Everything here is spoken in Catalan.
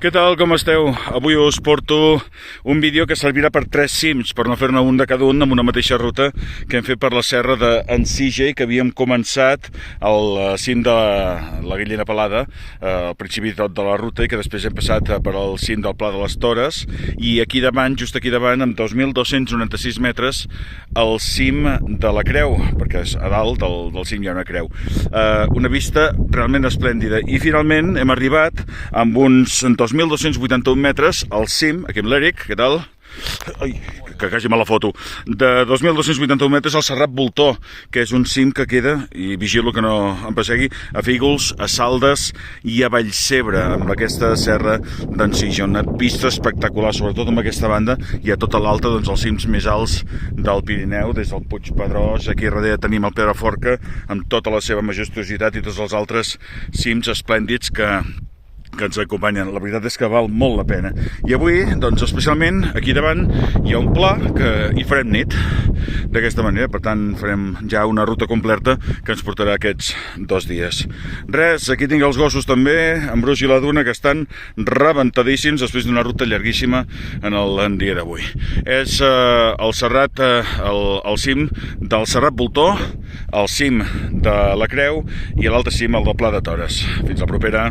Què tal, com esteu? Avui us porto un vídeo que servirà per 3 cims, per no fer-ne un de cada un amb una mateixa ruta que hem fet per la serra d'Ensige, que havíem començat al cim de la Guillena Pelada, al principi tot de la ruta, i que després hem passat per al cim del Pla de les Tores, i aquí davant, just aquí davant, amb 2.296 metres, al cim de la Creu, perquè a dalt del cim hi ha una creu. Una vista realment esplèndida, i finalment hem arribat amb uns 2.281 metres al cim, aquí amb l'Eric, què tal? Ai, que quasi mala foto. De 2.281 metres al Serrat Voltor, que és un cim que queda, i vigilo que no em persegui, a Fígols, a Saldes i a Vallcebre, amb aquesta serra d'Ensige. Una vista espectacular, sobretot amb aquesta banda, i a tota l'alta, doncs, els cims més alts del Pirineu, des del Puig Pedrós. Aquí darrere tenim el Pedraforca, amb tota la seva majestuositat, i tots els altres cims esplèndids que ens acompanyen. La veritat és que val molt la pena. I avui, doncs, especialment aquí davant hi ha un pla que hi farem nit d'aquesta manera, per tant farem ja una ruta completa que ens portarà aquests 2 dies. Res, aquí tinc els gossos també, en Bruix i la Duna, que estan rebentadíssims després d'una ruta llarguíssima en el dia d'avui. És el Serrat, el cim del Serrat Voltor, el cim de la Creu i l'altre cim, el del Pla de Tores. Fins la propera.